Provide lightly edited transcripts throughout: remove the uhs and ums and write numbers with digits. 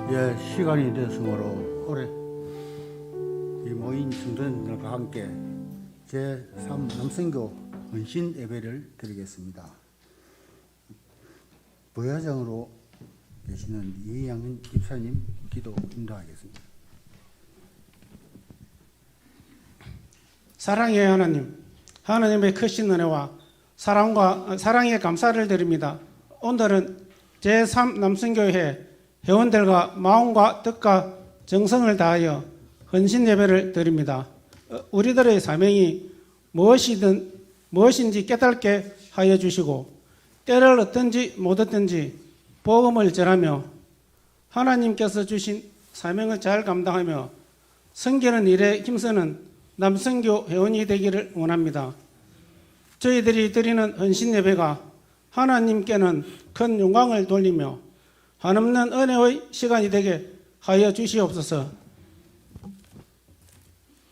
시간이 되었으므로 올해 이 모인 성도님들과 함께 제3 남선교 헌신 예배를 드리겠습니다. 부회장으로 계시는 이양현 집사님 기도 인도하겠습니다. 사랑의 하나님, 하나님의 크신 은혜와 사랑에 감사를 드립니다. 오늘은 제3 남선교회 회원들과 마음과 뜻과 정성을 다하여 헌신 예배를 드립니다. 우리들의 사명이 무엇인지 깨닫게 하여 주시고 때를 얻든지 못 얻든지 복음을 전하며 하나님께서 주신 사명을 잘 감당하며 섬기는 일에 힘쓰는 남선교 회원이 되기를 원합니다. 저희들이 드리는 헌신 예배가 하나님께는 큰 영광을 돌리며 한없는 은혜의 시간이 되게 하여 주시옵소서.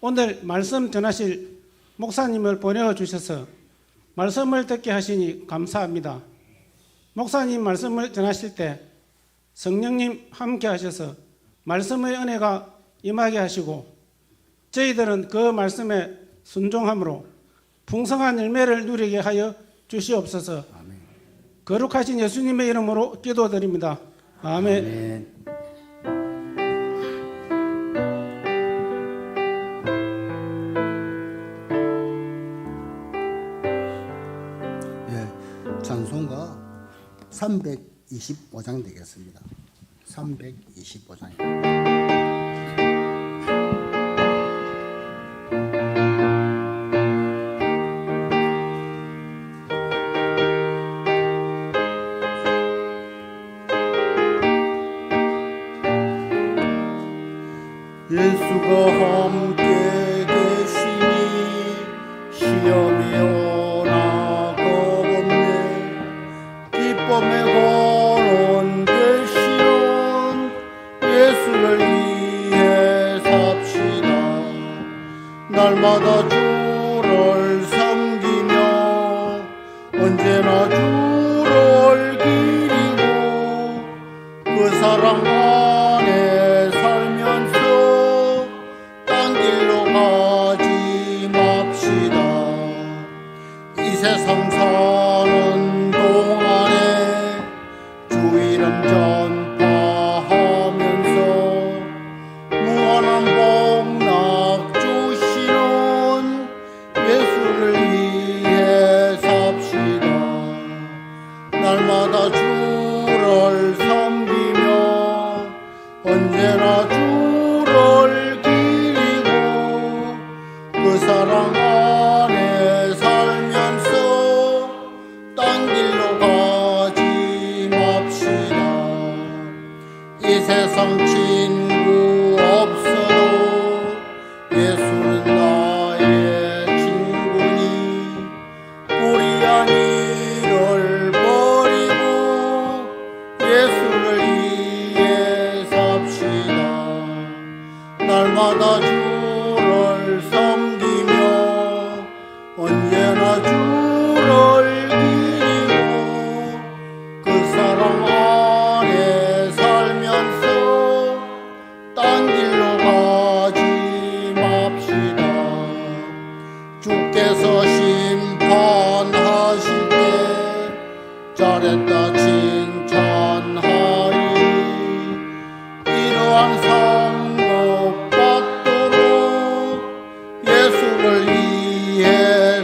오늘 말씀 전하실 목사님을 보내주셔서 말씀을 듣게 하시니 감사합니다. 목사님 말씀을 전하실 때 성령님 함께 하셔서 말씀의 은혜가 임하게 하시고 저희들은 그 말씀에 순종함으로 풍성한 열매를 누리게 하여 주시옵소서. 아멘. 거룩하신 예수님의 이름으로 기도드립니다. 아멘. 아멘. 찬송가 325장 되겠습니다. 325장입니다. 예수가 함께 계시니 시험이 오나 겁없네. 기쁨의 근원 되시는 예수를 위해 삽시다. 날마다 주를 섬기며 언제나 주를 기리고 그 사랑 안에 살면서 딴 길로 가지 맙시다. 이 세상 사는 동안에 주 이름 전파하면서 무한한 복락 주시는 예수를 위해 삽시다. 날마다 주를 섬기며 언제나 주를 기리고 그 사랑 안에 살면서 딴 길로 가지 맙시다. 이 세상 친구 없어도 예수는 나의 친구니 불의한 일을 버리고 예수를 위해 삽시다. 날마다 주를 섬기며 언제나 주를 기리고 그 사랑 안에 살면서 딴 길로 가지 맙시다. 주께서 심판하실 때 잘했다 칭찬하리. 이러한 상 못 받도록 예수를 위해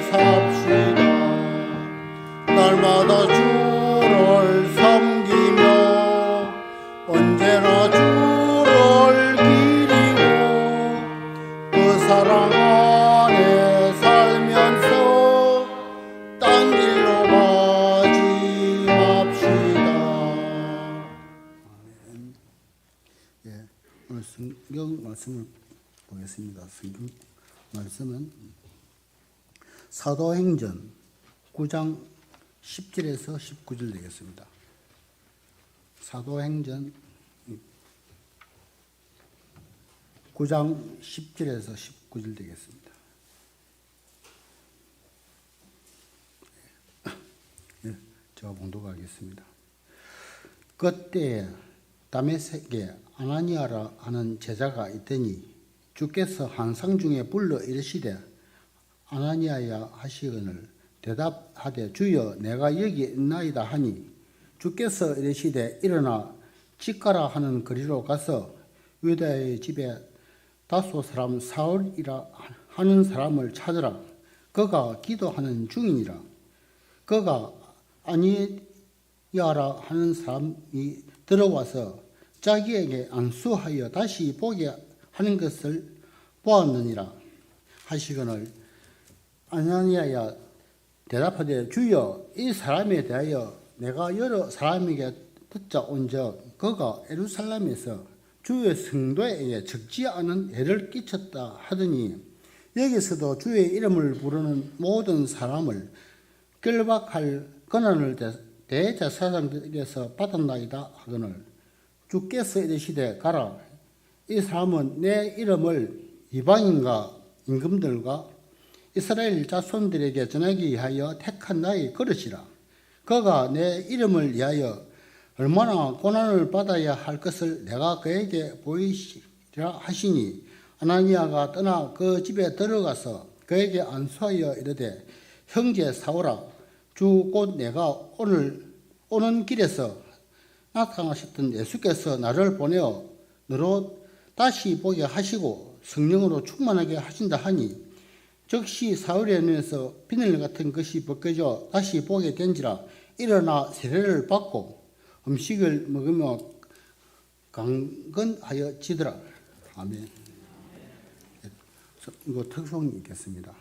삽시다. 날마다 주를 섬기며 언제나 주를 기리고 그 사랑 안에 살면서 딴 길로 가지 맙시다. 오늘 성경 말씀을 보겠습니다. 성경 말씀은 사도행전 9장 10절에서 19절 되겠습니다. 사도행전 9장 10절에서 19절 되겠습니다. 제가 봉독하겠습니다. 그때 다메섹에 아나니아라 하는 제자가 있더니 주께서 환상 중에 불러 이르시되 아나니아야 하시거늘 대답하되 주여 내가 여기 있나이다 하니 주께서 이르시되 일어나 직가라 하는 거리로 가서 유다의 집에 다소 사람 사울이라 하는 사람을 찾으라. 그가 기도하는 중이니라. 그가 아니야라 하는 사람이 들어와서 자기에게 안수하여 다시 보게 하는 것을 보았느니라 하시거늘 아나니아야 대답하되 주여 이 사람에 대하여 내가 여러 사람에게 듣자 온즉 그가 예루살렘에서 주의 성도에게 적지 않은 해를 끼쳤다 하더니 여기서도 주의 이름을 부르는 모든 사람을 결박할 권한을 대제사장들에게서 받았나이다 하거늘 주께서 이르시되 가라 이 사람은 내 이름을 이방인과 임금들과 이스라엘 자손들에게 전하기 위하여 택한 나의 그릇이라. 그가 내 이름을 위하여 얼마나 고난을 받아야 할 것을 내가 그에게 보이시라 하시니 아나니아가 떠나 그 집에 들어가서 그에게 안수하여 이르되 형제 사울아 주 곧 내가 오는 길에서 나타나셨던 예수께서 나를 보내어 너로 다시 보게 하시고 성령으로 충만하게 하신다 하니 즉시 사울의 눈에서 비늘 같은 것이 벗겨져 다시 보게 된지라 일어나 세례를 받고 음식을 먹으며 강건하여지더라. 아멘. 이거 특송이 있겠습니다.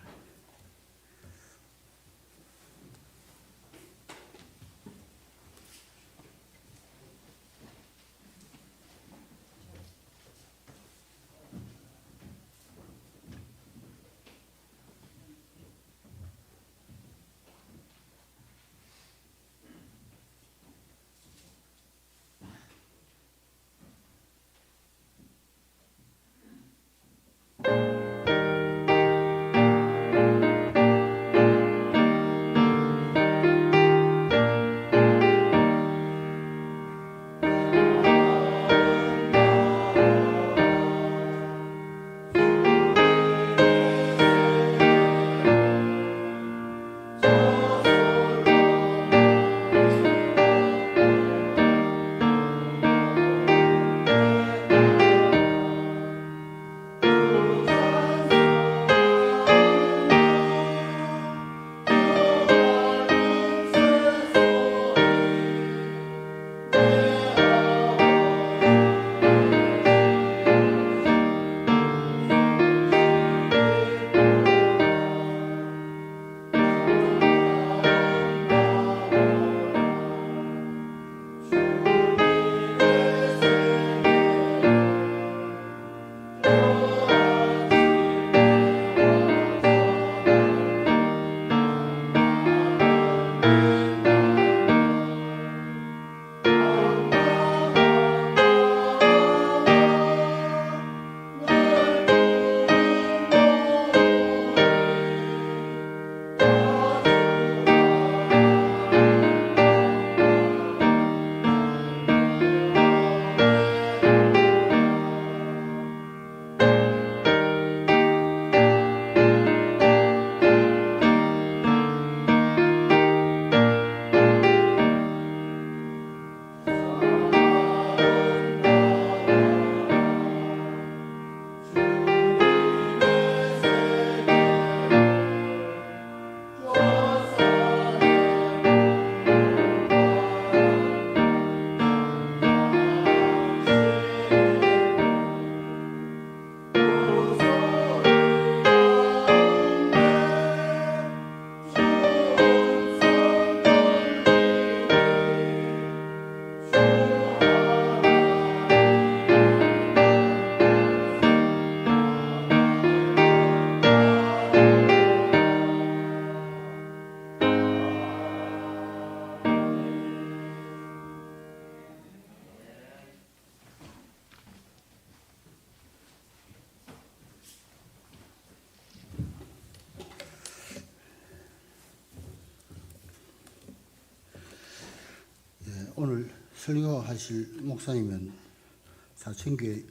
오늘 설교하실 목사님은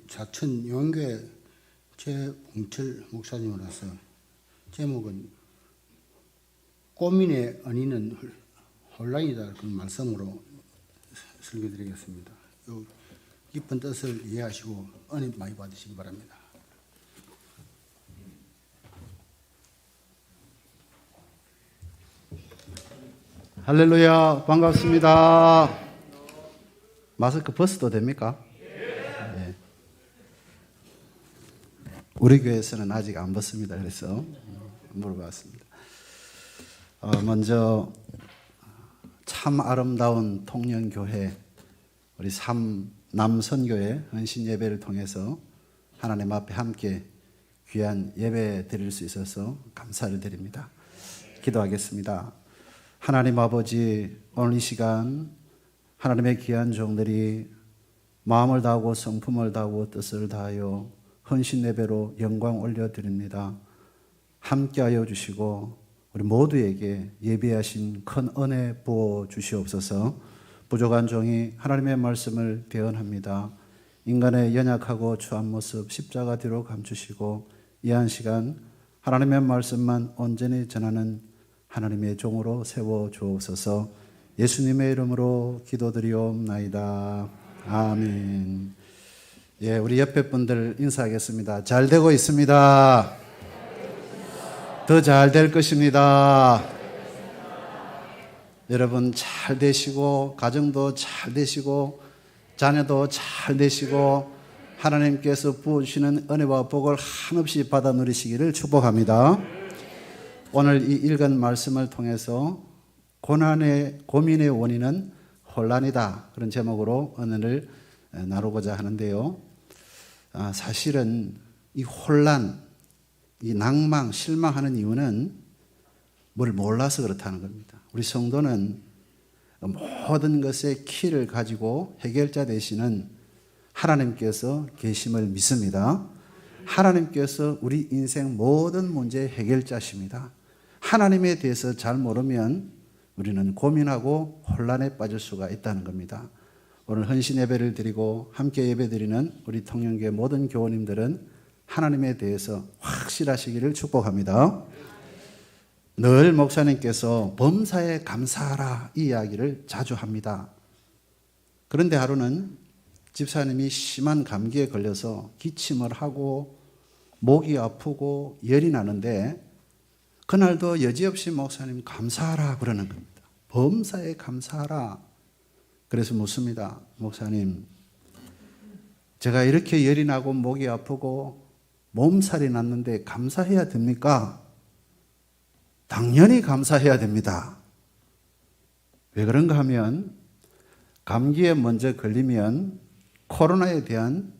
사천영교회 최봉철 목사님으로서 제목은 고민의 은인은 혼란이다 그런 말씀으로 설교드리겠습니다. 요 깊은 뜻을 이해하시고 은혜 많이 받으시기 바랍니다. 할렐루야, 반갑습니다. 마스크 벗어도 됩니까? 네. 우리 교회에서는 아직 안 벗습니다. 그래서 물어봤습니다. 먼저 참 아름다운 통영교회 우리 남선교회 헌신 예배를 통해서 하나님 앞에 함께 귀한 예배 드릴 수 있어서 감사를 드립니다. 기도하겠습니다. 하나님 아버지, 오늘 이 시간 하나님의 귀한 종들이 마음을 다하고 성품을 다하고 뜻을 다하여 헌신 예배로 영광 올려드립니다. 함께하여 주시고 우리 모두에게 예비하신 큰 은혜 부어 주시옵소서. 부족한 종이 하나님의 말씀을 대언합니다. 인간의 연약하고 추한 모습 십자가 뒤로 감추시고 이 한 시간 하나님의 말씀만 온전히 전하는 하나님의 종으로 세워 주옵소서. 예수님의 이름으로 기도드리옵나이다. 아멘. 예, 우리 옆에 분들 인사하겠습니다. 잘 되고 있습니다. 더 잘 될 것입니다. 여러분 잘 되시고 가정도 잘 되시고 자녀도 잘 되시고 하나님께서 부어주시는 은혜와 복을 한없이 받아 누리시기를 축복합니다. 오늘 이 읽은 말씀을 통해서 고민의 원인은 혼란이다. 그런 제목으로 오늘 나누고자 하는데요. 사실은 이 혼란, 이 낭망, 실망하는 이유는 뭘 몰라서 그렇다는 겁니다. 우리 성도는 모든 것의 키를 가지고 해결자 되시는 하나님께서 계심을 믿습니다. 하나님께서 우리 인생 모든 문제의 해결자십니다. 하나님에 대해서 잘 모르면 우리는 고민하고 혼란에 빠질 수가 있다는 겁니다. 오늘 헌신 예배를 드리고 함께 예배드리는 우리 통영교회 모든 교우님들은 하나님에 대해서 확실하시기를 축복합니다. 늘 목사님께서 범사에 감사하라 이 이야기를 자주 합니다. 그런데 하루는 집사님이 심한 감기에 걸려서 기침을 하고 목이 아프고 열이 나는데 그날도 여지없이 목사님 감사하라 그러는 겁니다. 범사에 감사하라. 그래서 묻습니다. 목사님, 제가 이렇게 열이 나고 목이 아프고 몸살이 났는데 감사해야 됩니까? 당연히 감사해야 됩니다. 왜 그런가 하면 감기에 먼저 걸리면 코로나에 대한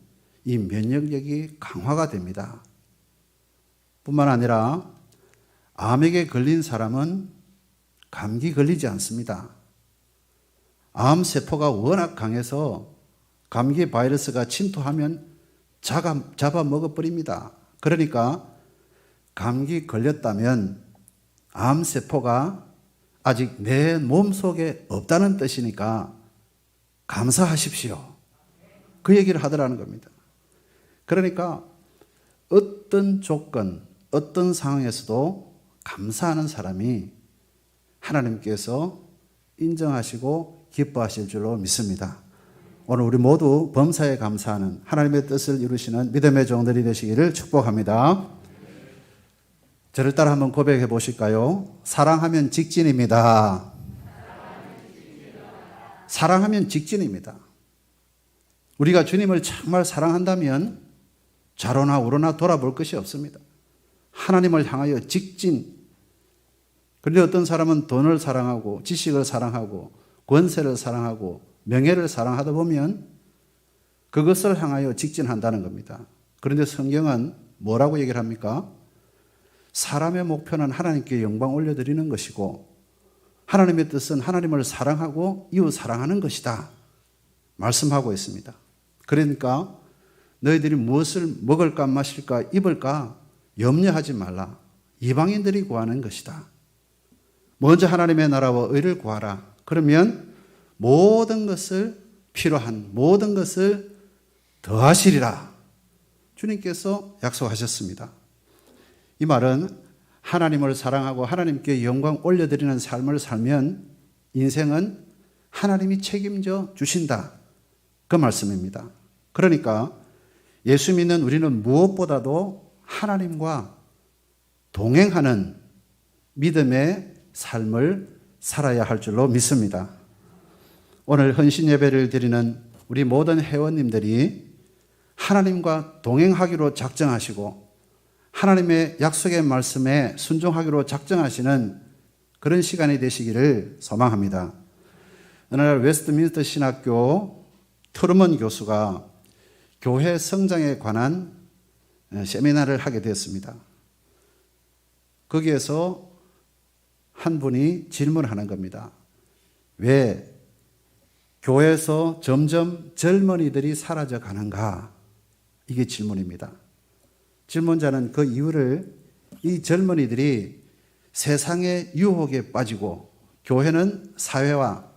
이 면역력이 강화가 됩니다. 뿐만 아니라 암에게 걸린 사람은 감기 걸리지 않습니다. 암세포가 워낙 강해서 감기 바이러스가 침투하면 잡아먹어버립니다. 그러니까 감기 걸렸다면 암세포가 아직 내 몸속에 없다는 뜻이니까 감사하십시오. 그 얘기를 하더라는 겁니다. 그러니까 어떤 조건, 어떤 상황에서도 감사하는 사람이 하나님께서 인정하시고 기뻐하실 줄로 믿습니다. 오늘 우리 모두 범사에 감사하는 하나님의 뜻을 이루시는 믿음의 종들이 되시기를 축복합니다. 저를 따라 한번 고백해 보실까요? 사랑하면 직진입니다. 사랑하면 직진입니다. 우리가 주님을 정말 사랑한다면 좌로나 우로나 돌아볼 것이 없습니다. 하나님을 향하여 직진. 그런데 어떤 사람은 돈을 사랑하고 지식을 사랑하고 권세를 사랑하고 명예를 사랑하다 보면 그것을 향하여 직진한다는 겁니다. 그런데 성경은 뭐라고 얘기를 합니까? 사람의 목표는 하나님께 영광 올려드리는 것이고 하나님의 뜻은 하나님을 사랑하고 이웃 사랑하는 것이다 말씀하고 있습니다. 그러니까 너희들이 무엇을 먹을까 마실까 입을까 염려하지 말라. 이방인들이 구하는 것이다. 먼저 하나님의 나라와 의를 구하라. 그러면 모든 것을 필요한 모든 것을 더하시리라. 주님께서 약속하셨습니다. 이 말은 하나님을 사랑하고 하나님께 영광 올려드리는 삶을 살면 인생은 하나님이 책임져 주신다. 그 말씀입니다. 그러니까 예수 믿는 우리는 무엇보다도 하나님과 동행하는 믿음의 삶을 살아야 할 줄로 믿습니다. 오늘 헌신 예배를 드리는 우리 모든 회원님들이 하나님과 동행하기로 작정하시고 하나님의 약속의 말씀에 순종하기로 작정하시는 그런 시간이 되시기를 소망합니다. 어느 날 웨스트민스터 신학교 트루먼 교수가 교회 성장에 관한 세미나를 하게 되었습니다. 거기에서 한 분이 질문하는 겁니다. 왜 교회에서 점점 젊은이들이 사라져 가는가? 이게 질문입니다. 질문자는 그 이유를 이 젊은이들이 세상의 유혹에 빠지고 교회는 사회와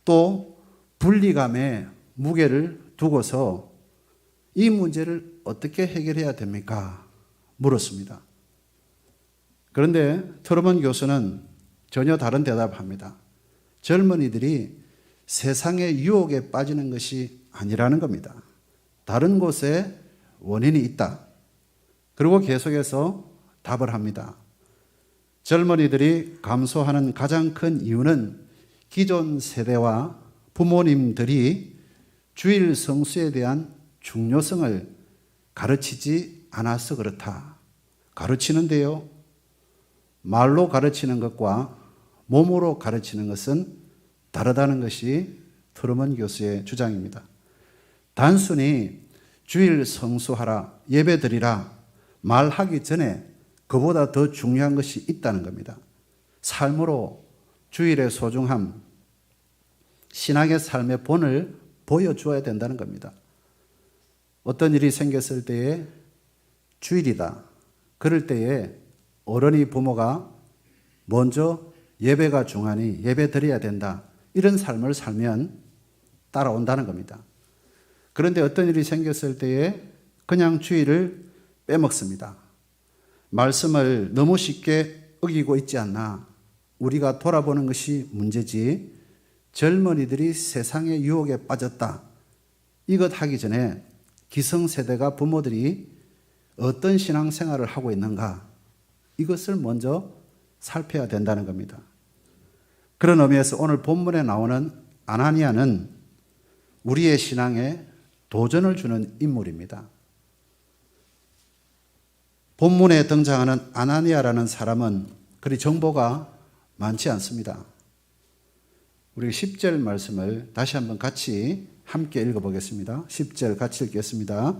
또 분리감의 무게를 두고서 이 문제를 어떻게 해결해야 됩니까? 물었습니다. 그런데 트루먼 교수는 전혀 다른 대답을 합니다. 젊은이들이 세상의 유혹에 빠지는 것이 아니라는 겁니다. 다른 곳에 원인이 있다. 그리고 계속해서 답을 합니다. 젊은이들이 감소하는 가장 큰 이유는 기존 세대와 부모님들이 주일 성수에 대한 중요성을 가르치지 않아서 그렇다. 가르치는데요. 말로 가르치는 것과 몸으로 가르치는 것은 다르다는 것이 트루먼 교수의 주장입니다. 단순히 주일 성수하라, 예배드리라 말하기 전에 그보다 더 중요한 것이 있다는 겁니다. 삶으로 주일의 소중함, 신앙의 삶의 본을 보여주어야 된다는 겁니다. 어떤 일이 생겼을 때에 주일이다. 그럴 때에 어른이 부모가 먼저 예배가 중하니 예배 드려야 된다. 이런 삶을 살면 따라온다는 겁니다. 그런데 어떤 일이 생겼을 때에 그냥 주일을 빼먹습니다. 말씀을 너무 쉽게 어기고 있지 않나. 우리가 돌아보는 것이 문제지 젊은이들이 세상의 유혹에 빠졌다. 이것 하기 전에 기성세대가 부모들이 어떤 신앙생활을 하고 있는가 이것을 먼저 살펴야 된다는 겁니다. 그런 의미에서 오늘 본문에 나오는 아나니아는 우리의 신앙에 도전을 주는 인물입니다. 본문에 등장하는 아나니아라는 사람은 그리 정보가 많지 않습니다. 우리 10절 말씀을 다시 한번 같이 함께 읽어보겠습니다. 10절 같이 읽겠습니다.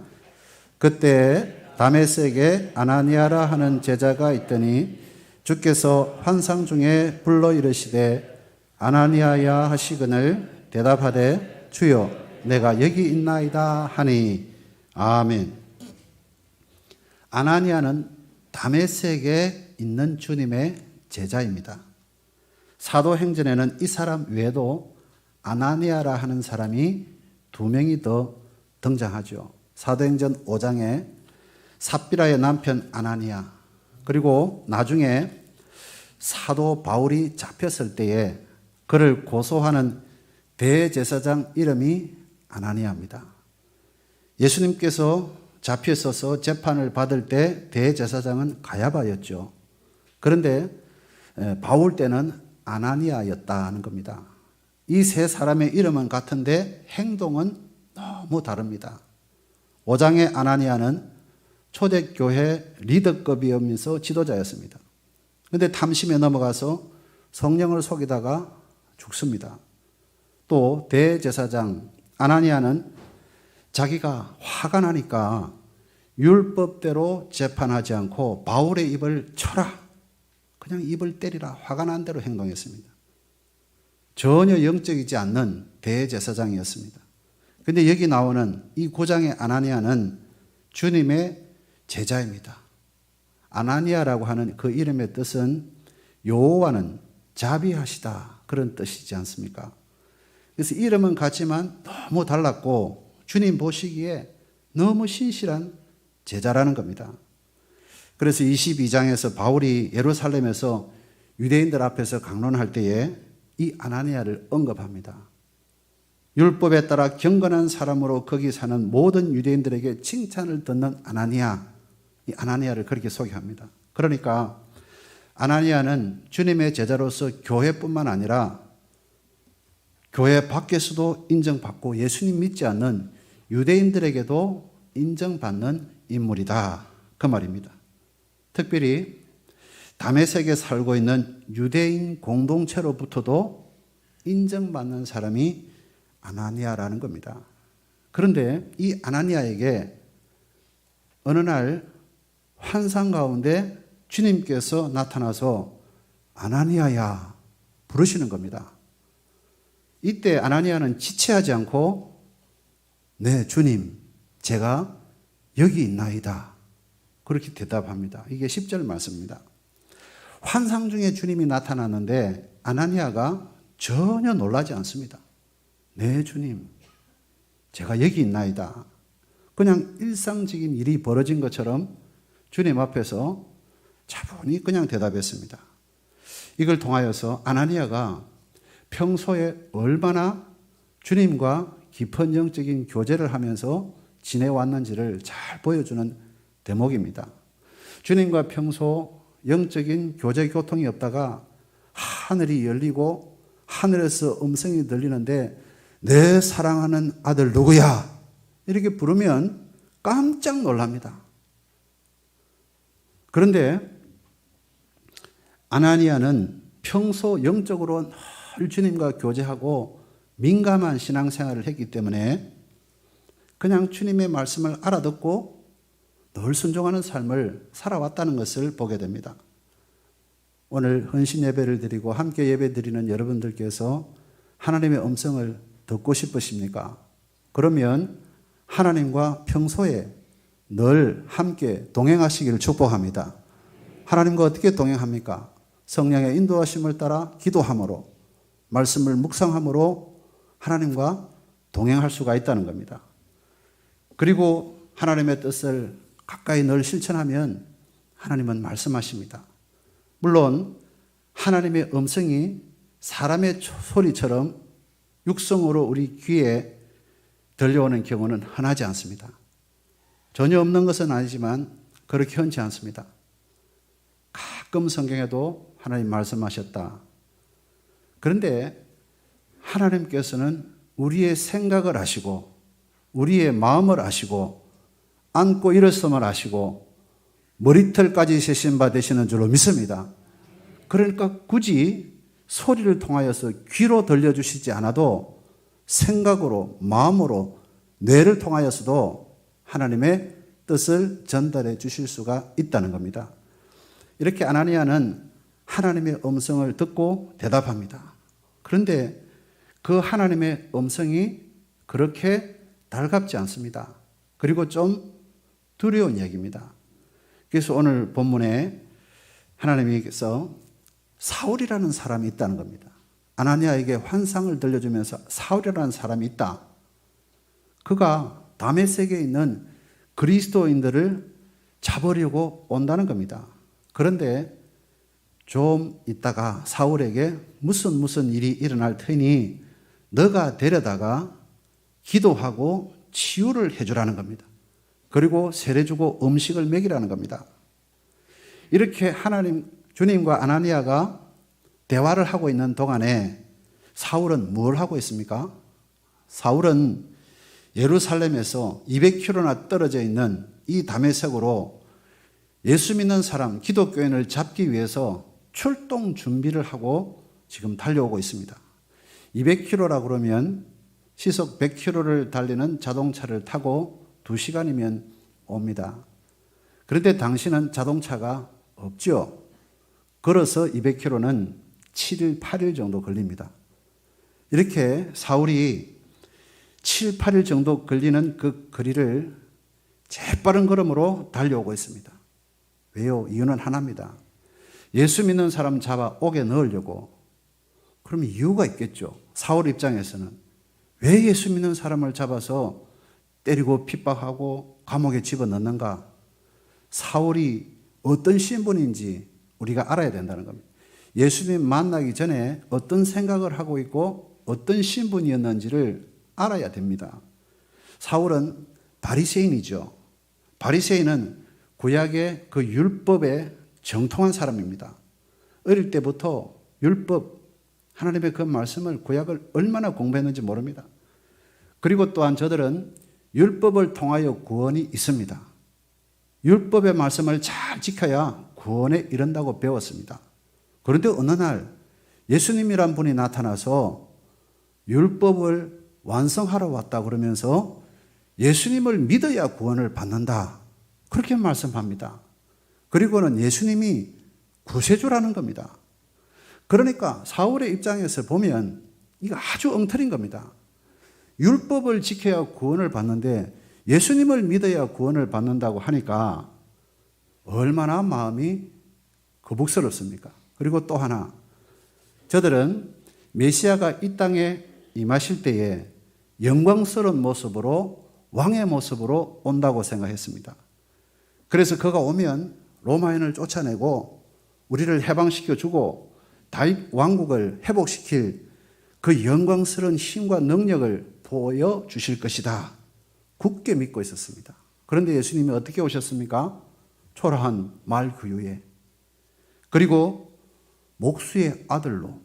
그때 다메섹에 아나니아라 하는 제자가 있더니 주께서 환상 중에 불러 이르시되 아나니아야 하시거늘 대답하되 주여 내가 여기 있나이다 하니 아멘. 아나니아는 다메섹에 있는 주님의 제자입니다. 사도행전에는 이 사람 외에도 아나니아라 하는 사람이 2명이 더 등장하죠. 사도행전 5장에 삽비라의 남편 아나니아, 그리고 나중에 사도 바울이 잡혔을 때에 그를 고소하는 대제사장 이름이 아나니아입니다. 예수님께서 잡혀 있어서 재판을 받을 때 대제사장은 가야바였죠. 그런데 바울 때는 아나니아였다는 겁니다. 이 세 사람의 이름은 같은데 행동은 너무 다릅니다. 5장의 아나니아는 초대교회 리더급이면서 지도자였습니다. 그런데 탐심에 넘어가서 성령을 속이다가 죽습니다. 또 대제사장 아나니아는 자기가 화가 나니까 율법대로 재판하지 않고 바울의 입을 쳐라. 그냥 입을 때리라. 화가 난 대로 행동했습니다. 전혀 영적이지 않는 대제사장이었습니다. 그런데 여기 나오는 이 9장의 아나니아는 주님의 제자입니다. 아나니아라고 하는 그 이름의 뜻은 여호와는 자비하시다 그런 뜻이지 않습니까? 그래서 이름은 같지만 너무 달랐고 주님 보시기에 너무 신실한 제자라는 겁니다. 그래서 22장에서 바울이 예루살렘에서 유대인들 앞에서 강론할 때에 이 아나니아를 언급합니다. 율법에 따라 경건한 사람으로 거기 사는 모든 유대인들에게 칭찬을 듣는 아나니아, 이 아나니아를 그렇게 소개합니다. 그러니까 아나니아는 주님의 제자로서 교회뿐만 아니라 교회 밖에서도 인정받고 예수님 믿지 않는 유대인들에게도 인정받는 인물이다. 그 말입니다. 특별히 다메섹에 살고 있는 유대인 공동체로부터도 인정받는 사람이 아나니아라는 겁니다. 그런데 이 아나니아에게 어느 날 환상 가운데 주님께서 나타나서 아나니아야 부르시는 겁니다. 이때 아나니아는 지체하지 않고 네 주님 제가 여기 있나이다 그렇게 대답합니다. 이게 10절 말씀입니다. 환상 중에 주님이 나타났는데 아나니아가 전혀 놀라지 않습니다. 네 주님 제가 여기 있나이다. 그냥 일상적인 일이 벌어진 것처럼 주님 앞에서 차분히 그냥 대답했습니다. 이걸 통하여서 아나니아가 평소에 얼마나 주님과 깊은 영적인 교제를 하면서 지내왔는지를 잘 보여주는 대목입니다. 주님과 평소 영적인 교제 교통이 없다가 하늘이 열리고 하늘에서 음성이 들리는데 내 사랑하는 아들 누구야? 이렇게 부르면 깜짝 놀랍니다. 그런데 아나니아는 평소 영적으로 늘 주님과 교제하고 민감한 신앙생활을 했기 때문에 그냥 주님의 말씀을 알아듣고 늘 순종하는 삶을 살아왔다는 것을 보게 됩니다. 오늘 헌신 예배를 드리고 함께 예배 드리는 여러분들께서 하나님의 음성을 듣고 싶으십니까? 그러면 하나님과 평소에 늘 함께 동행하시기를 축복합니다. 하나님과 어떻게 동행합니까? 성령의 인도하심을 따라 기도함으로 말씀을 묵상함으로 하나님과 동행할 수가 있다는 겁니다. 그리고 하나님의 뜻을 가까이 늘 실천하면 하나님은 말씀하십니다. 물론 하나님의 음성이 사람의 소리처럼 육성으로 우리 귀에 들려오는 경우는 흔하지 않습니다. 전혀 없는 것은 아니지만 그렇게 흔치 않습니다. 가끔 성경에도 하나님 말씀하셨다. 그런데 하나님께서는 우리의 생각을 아시고 우리의 마음을 아시고 앉고 일어섬을 아시고 머리털까지 세신 바 되시는 줄로 믿습니다. 그러니까 굳이 소리를 통하여서 귀로 들려주시지 않아도 생각으로 마음으로 뇌를 통하여서도 하나님의 뜻을 전달해 주실 수가 있다는 겁니다. 이렇게 아나니아는 하나님의 음성을 듣고 대답합니다. 그런데 그 하나님의 음성이 그렇게 달갑지 않습니다. 그리고 좀 두려운 얘기입니다. 그래서 오늘 본문에 하나님께서 사울이라는 사람이 있다는 겁니다. 아나니아에게 환상을 들려주면서 사울이라는 사람이 있다. 그가 다메섹에 있는 그리스도인들을 잡으려고 온다는 겁니다. 그런데 좀 있다가 사울에게 무슨 일이 일어날 테니 너가 데려다가 기도하고 치유를 해주라는 겁니다. 그리고 세례 주고 음식을 먹이라는 겁니다. 이렇게 주님과 아나니아가 대화를 하고 있는 동안에 사울은 뭘 하고 있습니까? 사울은 예루살렘에서 200km나 떨어져 있는 이 다메섹으로 예수 믿는 사람, 기독교인을 잡기 위해서 출동 준비를 하고 지금 달려오고 있습니다. 200km라 그러면 시속 100km를 달리는 자동차를 타고 2시간이면 옵니다. 그런데 당시는 자동차가 없죠. 걸어서 200km는 7일, 8일 정도 걸립니다. 이렇게 사울이 7, 8일 정도 걸리는 그 거리를 재빠른 걸음으로 달려오고 있습니다. 왜요? 이유는 하나입니다. 예수 믿는 사람 잡아 옥에 넣으려고. 그러면 이유가 있겠죠. 사울 입장에서는 왜 예수 믿는 사람을 잡아서 때리고 핍박하고 감옥에 집어넣는가? 사울이 어떤 신분인지 우리가 알아야 된다는 겁니다. 예수님 만나기 전에 어떤 생각을 하고 있고 어떤 신분이었는지를 알아야 됩니다. 사울은 바리새인이죠. 바리새인은 구약의 그 율법에 정통한 사람입니다. 어릴 때부터 율법, 하나님의 그 말씀을 구약을 얼마나 공부했는지 모릅니다. 그리고 또한 저들은 율법을 통하여 구원이 있습니다. 율법의 말씀을 잘 지켜야 구원에 이른다고 배웠습니다. 그런데 어느 날 예수님이란 분이 나타나서 율법을 완성하러 왔다 그러면서 예수님을 믿어야 구원을 받는다. 그렇게 말씀합니다. 그리고는 예수님이 구세주라는 겁니다. 그러니까 사울의 입장에서 보면 이거 아주 엉터리인 겁니다. 율법을 지켜야 구원을 받는데 예수님을 믿어야 구원을 받는다고 하니까 얼마나 마음이 거북스럽습니까? 그리고 또 하나, 저들은 메시아가 이 땅에 임하실 때에 영광스러운 모습으로 왕의 모습으로 온다고 생각했습니다. 그래서 그가 오면 로마인을 쫓아내고 우리를 해방시켜주고 다윗 왕국을 회복시킬 그 영광스러운 힘과 능력을 보여주실 것이다. 굳게 믿고 있었습니다. 그런데 예수님이 어떻게 오셨습니까? 초라한 말 구유에, 그리고 목수의 아들로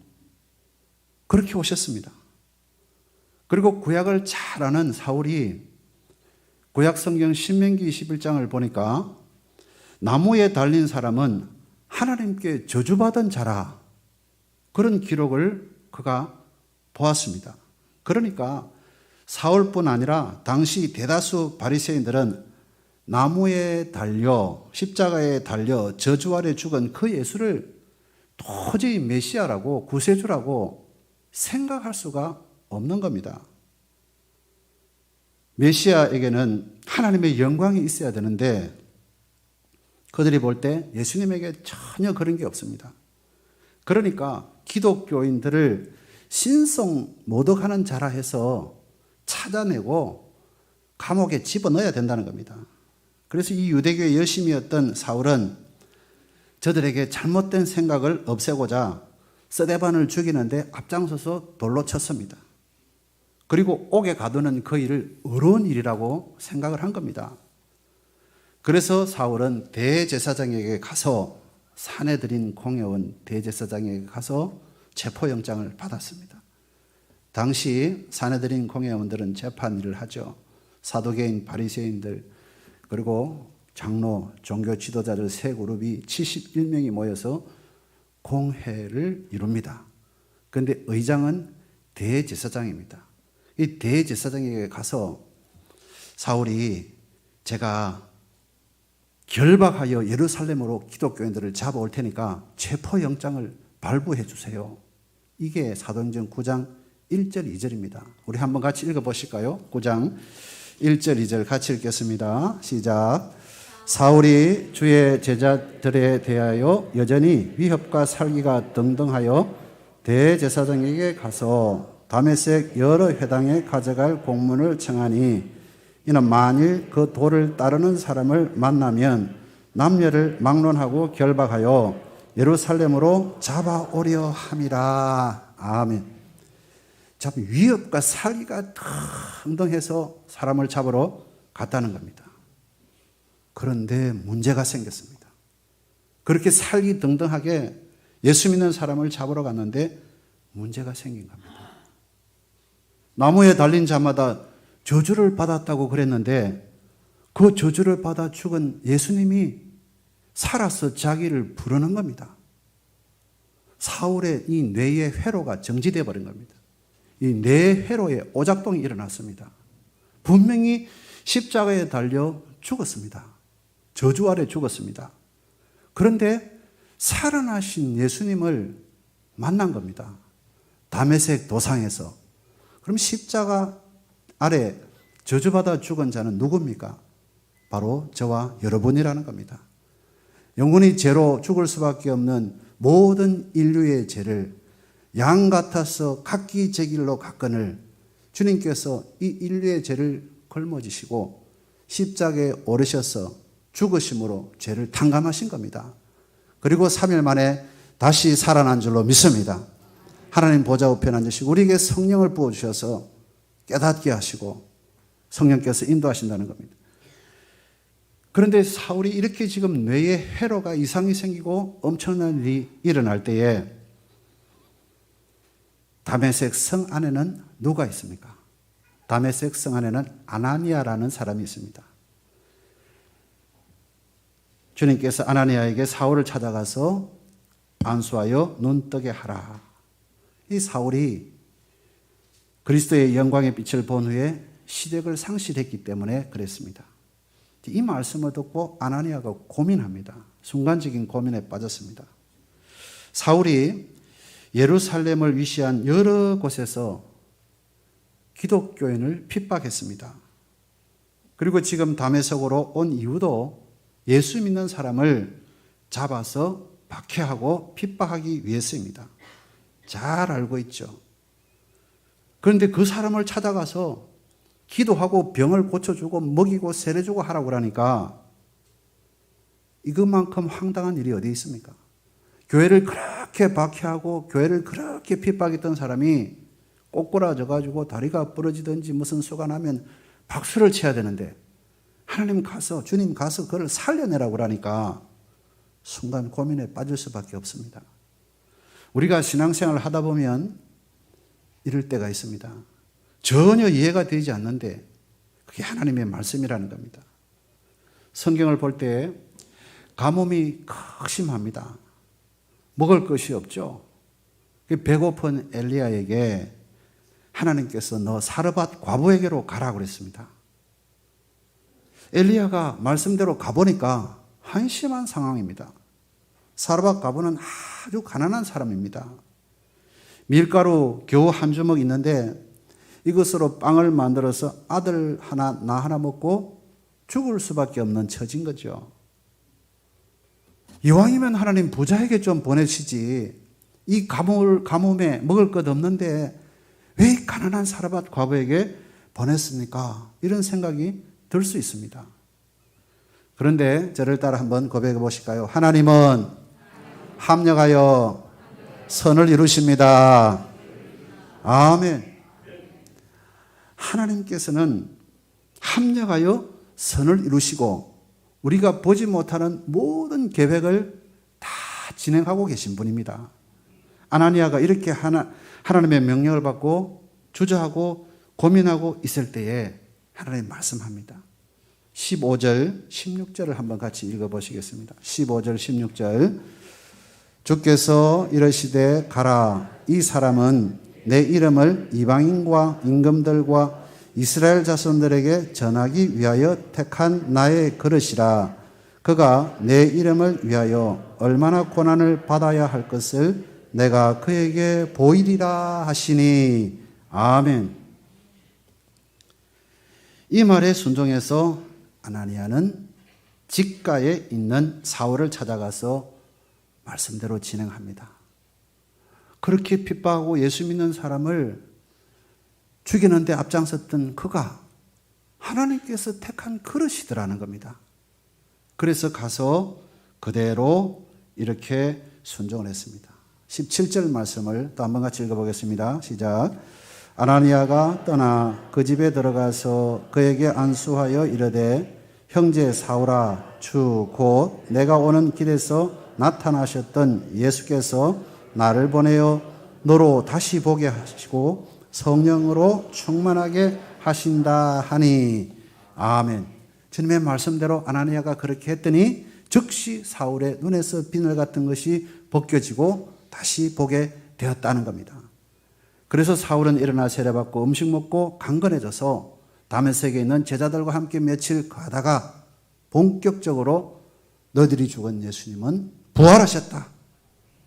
그렇게 오셨습니다. 그리고 구약을 잘 아는 사울이 구약 성경 신명기 21장을 보니까 나무에 달린 사람은 하나님께 저주받은 자라, 그런 기록을 그가 보았습니다. 그러니까 사울뿐 아니라 당시 대다수 바리새인들은 나무에 달려 십자가에 달려 저주 아래 죽은 그 예수를 도저히 메시아라고 구세주라고 생각할 수가 없는 겁니다. 메시아에게는 하나님의 영광이 있어야 되는데 그들이 볼 때 예수님에게 전혀 그런 게 없습니다. 그러니까 기독교인들을 신성 모독하는 자라 해서 찾아내고 감옥에 집어넣어야 된다는 겁니다. 그래서 이 유대교의 열심이었던 사울은 저들에게 잘못된 생각을 없애고자 스데반을 죽이는데 앞장서서 돌로 쳤습니다. 그리고 옥에 가두는 그 일을 어려운 일이라고 생각을 한 겁니다. 그래서 사울은 대제사장에게 가서, 사내들인 공회원 대제사장에게 가서 체포영장을 받았습니다. 당시 사내들인 공회원들은 재판 일을 하죠. 사도계인 바리새인들 그리고 장로, 종교 지도자들 세 그룹이 71명이 모여서 공회를 이룹니다. 그런데 의장은 대제사장입니다. 이 대제사장에게 가서 사울이 제가 결박하여 예루살렘으로 기독교인들을 잡아올 테니까 체포영장을 발부해 주세요. 이게 사도행전 9장 1절 2절입니다. 우리 한번 같이 읽어보실까요? 9장 1절 2절 같이 읽겠습니다. 시작. 사울이 주의 제자들에 대하여 여전히 위협과 살기가 등등하여 대제사장에게 가서 다메섹 여러 회당에 가져갈 공문을 청하니 이는 만일 그 도를 따르는 사람을 만나면 남녀를 막론하고 결박하여 예루살렘으로 잡아오려 함이라. 아멘. 참 위협과 살기가 등등해서 사람을 잡으러 갔다는 겁니다. 그런데 문제가 생겼습니다. 그렇게 살기 등등하게 예수 믿는 사람을 잡으러 갔는데 문제가 생긴 겁니다. 나무에 달린 자마다 저주를 받았다고 그랬는데 그 저주를 받아 죽은 예수님이 살아서 자기를 부르는 겁니다. 사울의 이 뇌의 회로가 정지되어 버린 겁니다. 이 뇌 회로에 오작동이 일어났습니다. 분명히 십자가에 달려 죽었습니다. 저주 아래 죽었습니다. 그런데 살아나신 예수님을 만난 겁니다. 다메섹 도상에서. 그럼 십자가 아래 저주받아 죽은 자는 누굽니까? 바로 저와 여러분이라는 겁니다. 영원히 죄로 죽을 수밖에 없는 모든 인류의 죄를 양 같아서 각기 제 길로 갔거늘 주님께서 이 인류의 죄를 걸머지시고 십자가에 오르셔서 죽으심으로 죄를 탕감하신 겁니다. 그리고 3일 만에 다시 살아난 줄로 믿습니다. 하나님 보좌 우편에 앉으시고 우리에게 성령을 부어주셔서 깨닫게 하시고 성령께서 인도하신다는 겁니다. 그런데 사울이 이렇게 지금 뇌에 회로가 이상이 생기고 엄청난 일이 일어날 때에 다메섹 성 안에는 누가 있습니까? 다메섹 성 안에는 아나니아라는 사람이 있습니다. 주님께서 아나니아에게 사울을 찾아가서 안수하여 눈뜨게 하라. 이 사울이 그리스도의 영광의 빛을 본 후에 시력을 상실했기 때문에 그랬습니다. 이 말씀을 듣고 아나니아가 고민합니다. 순간적인 고민에 빠졌습니다. 사울이 예루살렘을 위시한 여러 곳에서 기독교인을 핍박했습니다. 그리고 지금 다메섹으로 온 이유도 예수 믿는 사람을 잡아서 박해하고 핍박하기 위해서입니다. 잘 알고 있죠. 그런데 그 사람을 찾아가서 기도하고 병을 고쳐주고 먹이고 세례주고 하라고 그러니까 이것만큼 황당한 일이 어디 있습니까? 교회를 그렇게 박해하고 교회를 그렇게 핍박했던 사람이 꼬꾸라져가지고 다리가 부러지든지 무슨 수가 나면 박수를 쳐야 되는데 하나님 가서 주님 가서 그를 살려내라고 그러니까 순간 고민에 빠질 수밖에 없습니다. 우리가 신앙생활을 하다 보면 이럴 때가 있습니다. 전혀 이해가 되지 않는데 그게 하나님의 말씀이라는 겁니다. 성경을 볼 때 가뭄이 극심합니다. 먹을 것이 없죠. 배고픈 엘리야에게 하나님께서 너 사르밧 과부에게로 가라고 그랬습니다. 엘리야가 말씀대로 가보니까 한심한 상황입니다. 사르밧 과부는 아주 가난한 사람입니다. 밀가루 겨우 한 주먹 있는데 이것으로 빵을 만들어서 아들 하나, 나 하나 먹고 죽을 수밖에 없는 처진 거죠. 이왕이면 하나님 부자에게 좀 보내시지. 이 가뭄에 먹을 것 없는데 왜 가난한 사르밧 과부에게 보냈습니까? 이런 생각이 들 수 있습니다. 그런데 저를 따라 한번 고백해 보실까요? 하나님은 합력하여 선을 이루십니다. 아멘. 하나님께서는 합력하여 선을 이루시고 우리가 보지 못하는 모든 계획을 다 진행하고 계신 분입니다. 아나니아가 이렇게 하나님의 명령을 받고 주저하고 고민하고 있을 때에 하나님 말씀합니다. 15절, 16절을 한번 같이 읽어보시겠습니다. 15절, 16절. 주께서 이르시되 가라. 이 사람은 내 이름을 이방인과 임금들과 이스라엘 자손들에게 전하기 위하여 택한 나의 그릇이라. 그가 내 이름을 위하여 얼마나 고난을 받아야 할 것을 내가 그에게 보이리라 하시니. 아멘. 이 말에 순종해서 아나니아는 직가에 있는 사울을 찾아가서 말씀대로 진행합니다. 그렇게 핍박하고 예수 믿는 사람을 죽이는데 앞장섰던 그가 하나님께서 택한 그릇이더라는 겁니다. 그래서 가서 그대로 이렇게 순종을 했습니다. 17절 말씀을 또 한번 같이 읽어보겠습니다. 시작. 아나니아가 떠나 그 집에 들어가서 그에게 안수하여 이르되 형제 사울아 주 곧 내가 오는 길에서 나타나셨던 예수께서 나를 보내어 너로 다시 보게 하시고 성령으로 충만하게 하신다 하니. 아멘. 주님의 말씀대로 아나니아가 그렇게 했더니 즉시 사울의 눈에서 비늘 같은 것이 벗겨지고 다시 보게 되었다는 겁니다. 그래서 사울은 일어나 세례받고 음식 먹고 강건해져서 다메섹에 있는 제자들과 함께 며칠 가다가 본격적으로 너희들이 죽은 예수님은 부활하셨다.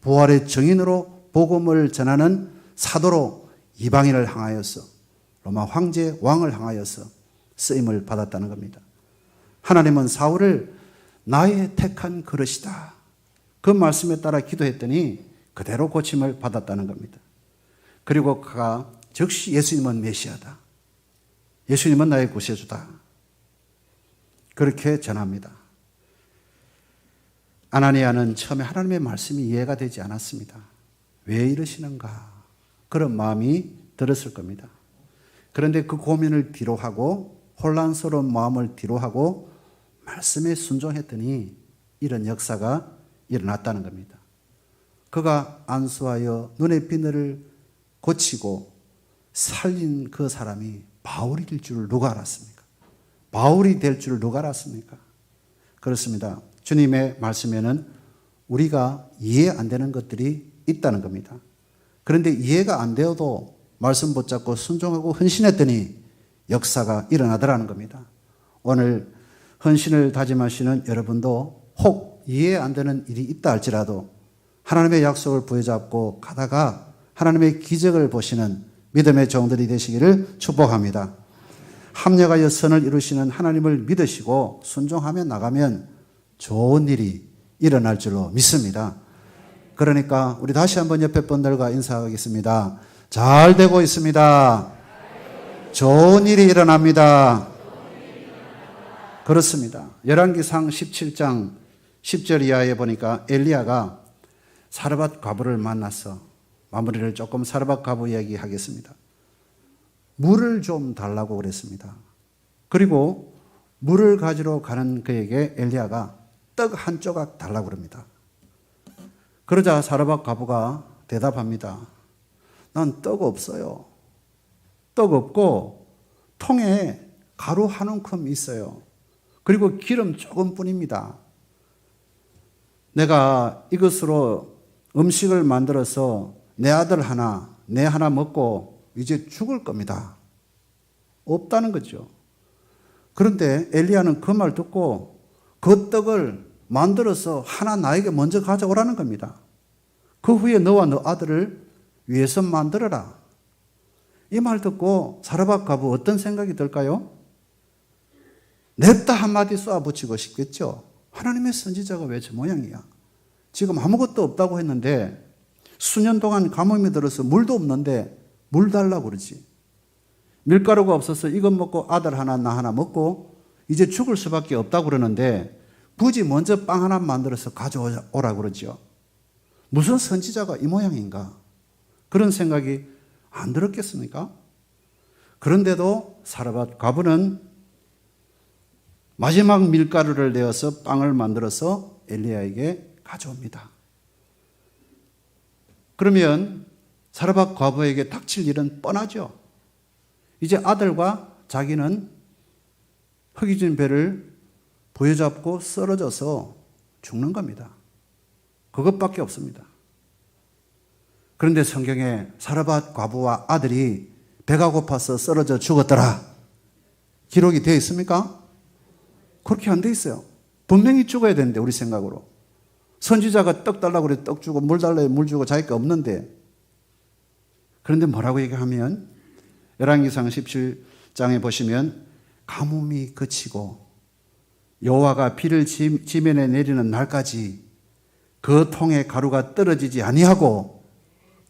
부활의 증인으로 복음을 전하는 사도로 이방인을 향하여서 로마 황제 왕을 향하여서 쓰임을 받았다는 겁니다. 하나님은 사울을 나의 택한 그릇이다. 그 말씀에 따라 기도했더니 그대로 고침을 받았다는 겁니다. 그리고 그가 즉시 예수님은 메시아다. 예수님은 나의 구세주다. 그렇게 전합니다. 아나니아는 처음에 하나님의 말씀이 이해가 되지 않았습니다. 왜 이러시는가? 그런 마음이 들었을 겁니다. 그런데 그 고민을 뒤로하고 혼란스러운 마음을 뒤로하고 말씀에 순종했더니 이런 역사가 일어났다는 겁니다. 그가 안수하여 눈의 비늘을 고치고 살린 그 사람이 바울일 줄 누가 알았습니까? 바울이 될 줄 누가 알았습니까? 그렇습니다. 주님의 말씀에는 우리가 이해 안 되는 것들이 있다는 겁니다. 그런데 이해가 안 되어도 말씀 붙잡고 순종하고 헌신했더니 역사가 일어나더라는 겁니다. 오늘 헌신을 다짐하시는 여러분도 혹 이해 안 되는 일이 있다 할지라도 하나님의 약속을 부여잡고 가다가 하나님의 기적을 보시는 믿음의 종들이 되시기를 축복합니다. 합력하여 선을 이루시는 하나님을 믿으시고 순종하며 나가면 좋은 일이 일어날 줄로 믿습니다. 그러니까 우리 다시 한번 옆에 분들과 인사하겠습니다. 잘 되고 있습니다. 좋은 일이 일어납니다. 그렇습니다. 열왕기상 17장 10절 이하에 보니까 엘리야가 사르밧 과부를 만나서 마무리를 조금 사르밧 과부 이야기하겠습니다. 물을 좀 달라고 그랬습니다. 그리고 물을 가지러 가는 그에게 엘리야가 떡 한 조각 달라고 그럽니다. 그러자 사르밧 과부가 대답합니다. 난 떡 없어요. 떡 없고 통에 가루 한 움큼 있어요. 그리고 기름 조금뿐입니다. 내가 이것으로 음식을 만들어서 내 아들 하나, 내 하나 먹고 이제 죽을 겁니다. 없다는 거죠. 그런데 엘리야는 그 말 듣고 그 떡을 만들어서 하나 나에게 먼저 가져오라는 겁니다. 그 후에 너와 너 아들을 위해서 만들어라. 이 말 듣고 사르밧 과부 어떤 생각이 들까요? 냅다 한마디 쏘아붙이고 싶겠죠. 하나님의 선지자가 왜 저 모양이야? 지금 아무것도 없다고 했는데 수년 동안 가뭄이 들어서 물도 없는데 물 달라고 그러지. 밀가루가 없어서 이것 먹고 아들 하나 나 하나 먹고 이제 죽을 수밖에 없다고 그러는데 굳이 먼저 빵 하나 만들어서 가져오라고 그러죠. 무슨 선지자가 이 모양인가? 그런 생각이 안 들었겠습니까? 그런데도 사르밧 과부는 마지막 밀가루를 내어서 빵을 만들어서 엘리야에게 가져옵니다. 그러면 사르밧 과부에게 닥칠 일은 뻔하죠. 이제 아들과 자기는 허기진 배를 부여잡고 쓰러져서 죽는 겁니다. 그것밖에 없습니다. 그런데 성경에 사르밧 과부와 아들이 배가 고파서 쓰러져 죽었더라 기록이 되어 있습니까? 그렇게 안 돼 있어요. 분명히 죽어야 되는데 우리 생각으로. 선지자가 떡 달라고 그래 떡 주고 물 달라고 물 주고 자기가 없는데. 그런데 뭐라고 얘기하면 열왕기상 17장에 보시면 가뭄이 그치고 여호와가 비를 지면에 내리는 날까지 그 통에 가루가 떨어지지 아니하고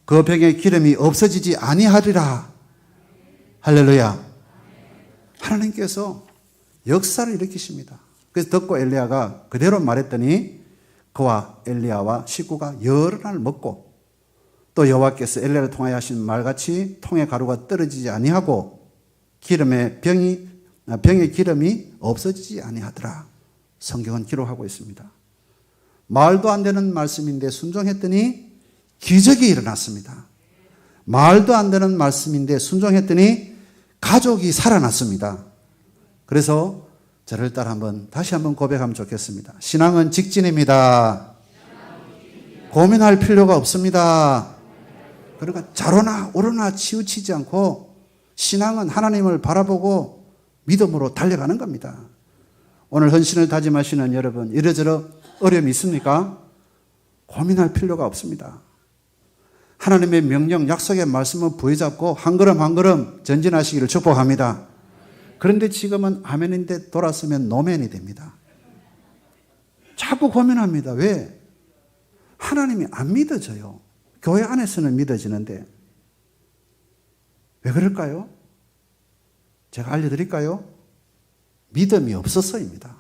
그 병에 기름이 없어지지 아니하리라. 할렐루야. 하나님께서 역사를 일으키십니다. 그래서 듣고 엘리야가 그대로 말했더니 그와 엘리야와 식구가 여러 날 먹고 또 여호와께서 엘리야를 통하여 하신 말같이 통에 가루가 떨어지지 아니하고 병에 기름이 없어지지 아니하더라. 성경은 기록하고 있습니다. 말도 안 되는 말씀인데 순종했더니 기적이 일어났습니다. 말도 안 되는 말씀인데 순종했더니 가족이 살아났습니다. 그래서 저를 따라 다시 한번 고백하면 좋겠습니다. 신앙은 직진입니다. 고민할 필요가 없습니다. 그러니까 좌로나 우로나 치우치지 않고 신앙은 하나님을 바라보고 믿음으로 달려가는 겁니다. 오늘 헌신을 다짐하시는 여러분, 이러저러 어려움이 있습니까? 고민할 필요가 없습니다. 하나님의 명령, 약속의 말씀을 부여잡고 한 걸음 한 걸음 전진하시기를 축복합니다. 그런데 지금은 아멘인데 돌아서면 노멘이 됩니다. 자꾸 고민합니다. 왜? 하나님이 안 믿어져요. 교회 안에서는 믿어지는데. 왜 그럴까요? 제가 알려드릴까요? 믿음이 없어서입니다.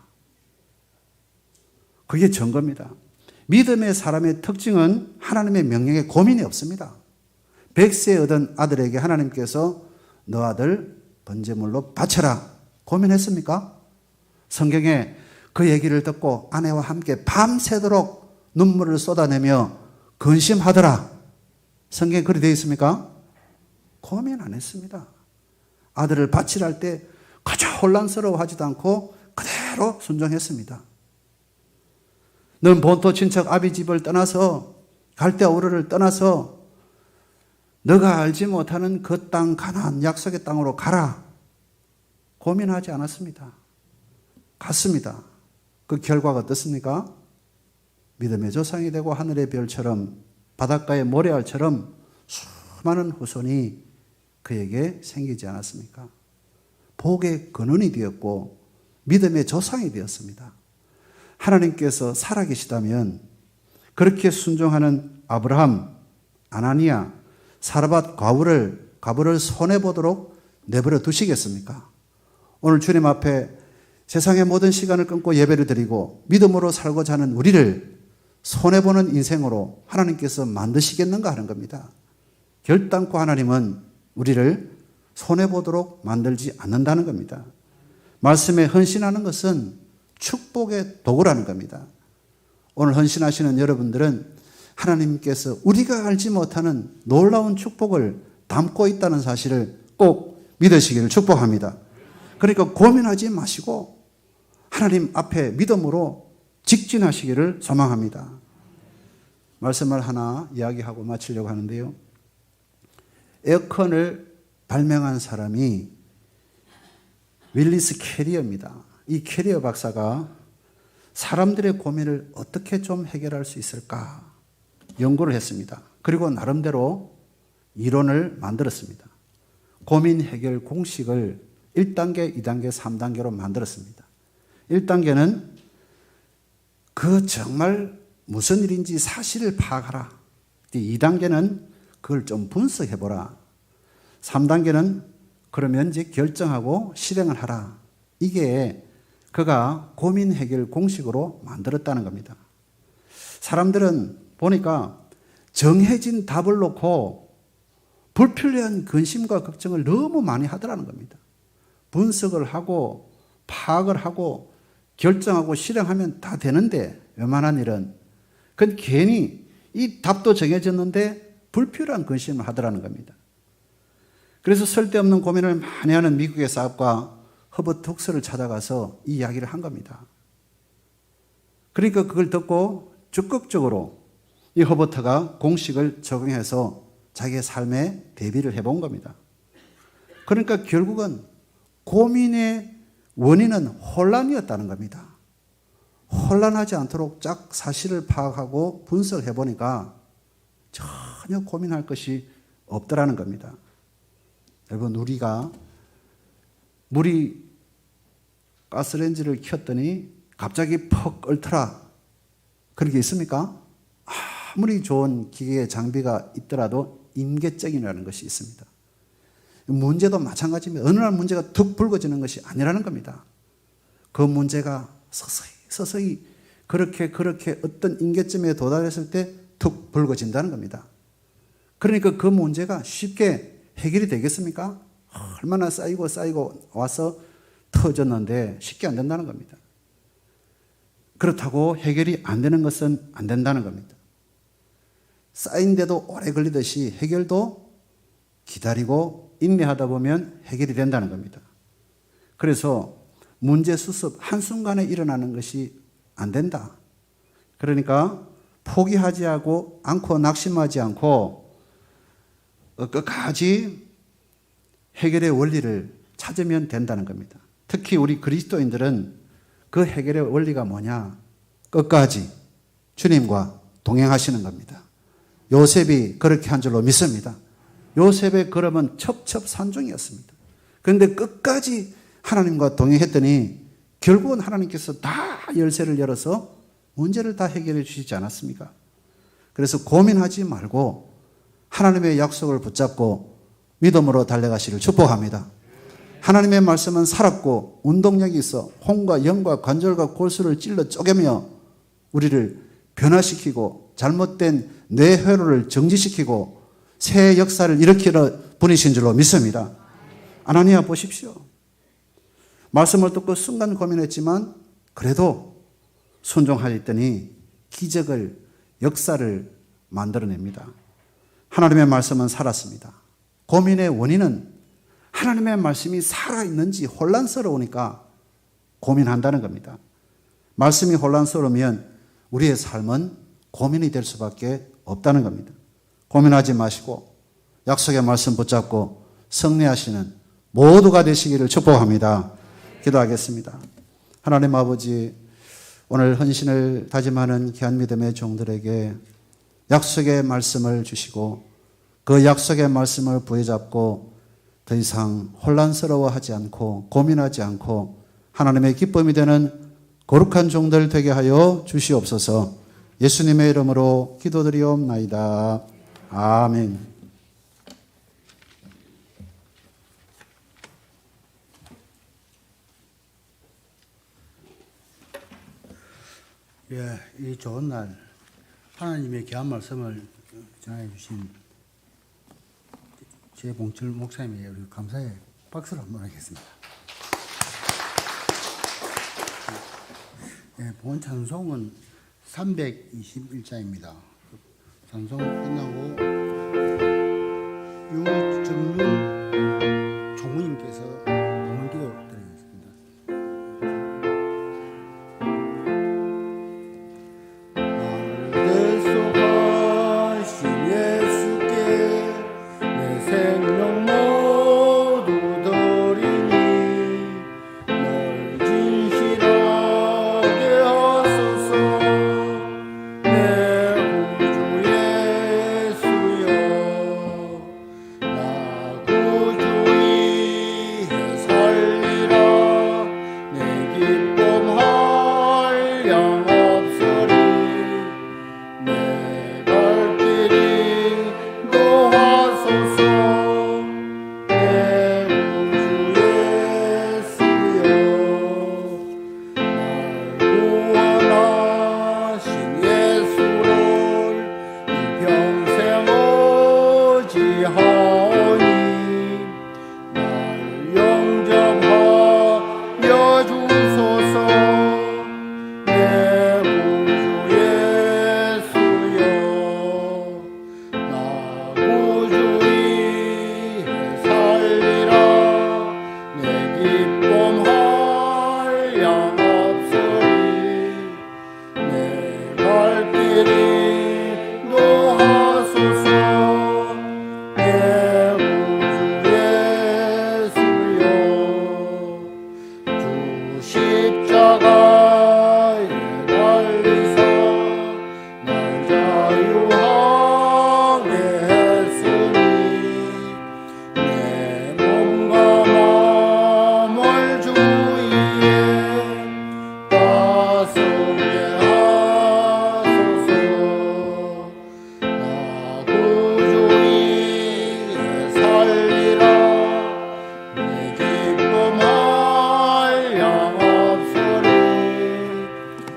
그게 증거입니다. 믿음의 사람의 특징은 하나님의 명령에 고민이 없습니다. 100세 얻은 아들에게 하나님께서 너 아들 번제물로 바쳐라 고민했습니까? 성경에 그 얘기를 듣고 아내와 함께 밤새도록 눈물을 쏟아내며 근심하더라. 성경에 그리 되어 있습니까? 고민 안 했습니다. 아들을 바치라 할 때 그저 혼란스러워하지도 않고 그대로 순종했습니다. 넌 본토 친척 아비 집을 떠나서 갈대아 우르를 떠나서 너가 알지 못하는 그 땅 가나안 약속의 땅으로 가라. 고민하지 않았습니다. 갔습니다. 그 결과가 어떻습니까? 믿음의 조상이 되고 하늘의 별처럼 바닷가의 모래알처럼 수많은 후손이 그에게 생기지 않았습니까? 복의 근원이 되었고 믿음의 조상이 되었습니다. 하나님께서 살아계시다면 그렇게 순종하는 아브라함, 아나니아, 사르밧 과부를 손해보도록 내버려 두시겠습니까? 오늘 주님 앞에 세상의 모든 시간을 끊고 예배를 드리고 믿음으로 살고자 하는 우리를 손해보는 인생으로 하나님께서 만드시겠는가 하는 겁니다. 결단코 하나님은 우리를 손해보도록 만들지 않는다는 겁니다. 말씀에 헌신하는 것은 축복의 도구라는 겁니다. 오늘 헌신하시는 여러분들은 하나님께서 우리가 알지 못하는 놀라운 축복을 담고 있다는 사실을 꼭 믿으시기를 축복합니다. 그러니까 고민하지 마시고 하나님 앞에 믿음으로 직진하시기를 소망합니다. 말씀을 하나 이야기하고 마치려고 하는데요. 에어컨을 발명한 사람이 윌리스 캐리어입니다. 이 캐리어 박사가 사람들의 고민을 어떻게 좀 해결할 수 있을까 연구를 했습니다. 그리고 나름대로 이론을 만들었습니다. 고민 해결 공식을 1단계, 2단계, 3단계로 만들었습니다. 1단계는 그 정말 무슨 일인지 사실을 파악하라. 2단계는 그걸 좀 분석해보라. 3단계는 그러면 이제 결정하고 실행을 하라. 이게 그가 고민 해결 공식으로 만들었다는 겁니다. 사람들은 보니까 정해진 답을 놓고 불필요한 근심과 걱정을 너무 많이 하더라는 겁니다. 분석을 하고 파악을 하고 결정하고 실행하면 다 되는데 웬만한 일은 그건 괜히 이 답도 정해졌는데 불필요한 근심을 하더라는 겁니다. 그래서 쓸데없는 고민을 많이 하는 미국의 사업가 허버트 훅스를 찾아가서 이 이야기를 한 겁니다. 그러니까 그걸 듣고 적극적으로 이 허버트가 공식을 적용해서 자기의 삶에 대비를 해본 겁니다. 그러니까 결국은 고민의 원인은 혼란이었다는 겁니다. 혼란하지 않도록 쫙 사실을 파악하고 분석해 보니까 전혀 고민할 것이 없더라는 겁니다. 여러분, 우리가 물이 가스레인지를 켰더니 갑자기 퍽 끓더라. 그런 게 있습니까? 아무리 좋은 기계의 장비가 있더라도 임계적이라는 것이 있습니다. 문제도 마찬가지입니다. 어느 날 문제가 툭 불거지는 것이 아니라는 겁니다. 그 문제가 서서히 그렇게 어떤 임계점에 도달했을 때 툭 불거진다는 겁니다. 그러니까 그 문제가 쉽게 해결이 되겠습니까? 얼마나 쌓이고 와서 터졌는데 쉽게 안 된다는 겁니다. 그렇다고 해결이 안 되는 것은 안 된다는 겁니다. 쌓인데도 오래 걸리듯이 해결도 기다리고 인내하다 보면 해결이 된다는 겁니다. 그래서 문제 수습 한순간에 일어나는 것이 안 된다. 그러니까 포기하지 않고 낙심하지 않고 끝까지 해결의 원리를 찾으면 된다는 겁니다. 특히 우리 그리스도인들은 그 해결의 원리가 뭐냐? 끝까지 주님과 동행하시는 겁니다. 요셉이 그렇게 한 줄로 믿습니다. 요셉의 걸음은 첩첩산중이었습니다. 그런데 끝까지 하나님과 동행했더니 결국은 하나님께서 다 열쇠를 열어서 문제를 다 해결해 주시지 않았습니까? 그래서 고민하지 말고 하나님의 약속을 붙잡고 믿음으로 달려가시를 축복합니다. 하나님의 말씀은 살았고 운동력이 있어 혼과 영과 관절과 골수를 찔러 쪼개며 우리를 변화시키고 잘못된 뇌회로를 정지시키고 새 역사를 일으키는 분이신 줄로 믿습니다. 아나니아 보십시오. 말씀을 듣고 순간 고민했지만 그래도 순종하였더니 기적을, 역사를 만들어냅니다. 하나님의 말씀은 살았습니다. 고민의 원인은 하나님의 말씀이 살아있는지 혼란스러우니까 고민한다는 겁니다. 말씀이 혼란스러우면 우리의 삶은 고민이 될 수밖에 없다는 겁니다. 고민하지 마시고 약속의 말씀 붙잡고 승리하시는 모두가 되시기를 축복합니다. 기도하겠습니다. 하나님 아버지, 오늘 헌신을 다짐하는 귀한 믿음의 종들에게 약속의 말씀을 주시고 그 약속의 말씀을 부여잡고 더 이상 혼란스러워하지 않고 고민하지 않고 하나님의 기쁨이 되는 거룩한 종들 되게 하여 주시옵소서. 예수님의 이름으로 기도드리옵나이다. 아멘. 예, 이 좋은 날 하나님의 귀한 말씀을 전해 주신 제봉철 목사님에게 우리 감사의 박수를 한번 하겠습니다. 예, 본 찬송은 321자입니다. 찬송 끝나고 유정윤 총무님께서 봉헌기도 드리겠습니다. 대속하신 예수께 내 생명 모두 드리니 널 진실하게 하소서. 내 구주 예수여, 나 구주의 살리라. 내 기쁨 한량 없으리. 내 갈 길이 도하소서. 내 구주 예수여, 날 구원하신 예수를 일평생 의지하오니 날 영접하여 주소서. 내 구주 예수여, 나 구주의 살리라. 내 기쁨 한량 없으리. 내 갈 길이 도하소서. 내 구주 예수여, 주 십자가에 달리사 날 자유하게 했으니 내 몸과 마음을 주위에 다스게 하소서. 나 구주의 살리라. 내 기쁨 한량 없으리.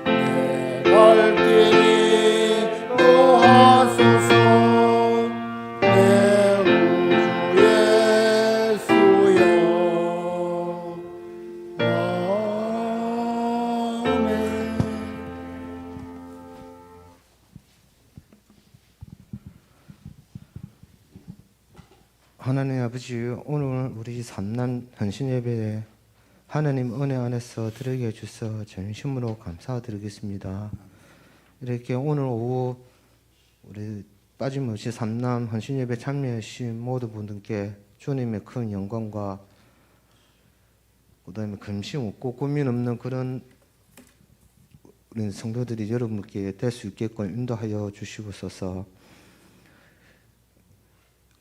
내 갈 길이 도하소서. 내 구주 예수여. 아멘. 하나님 아버지, 오늘 우리 삼남 헌신 예배에 하나님 은혜 안에서 드리게 해주셔서 전심으로 감사드리겠습니다. 이렇게 오늘 오후 우리 빠짐없이 삼남 헌신 예배 참여하신 모든 분들께 주님의 큰 영광과 그다음에 근심 없고 고민 없는 그런 우리 성도들이 여러분께 될 수 있게끔 인도하여 주시옵소서.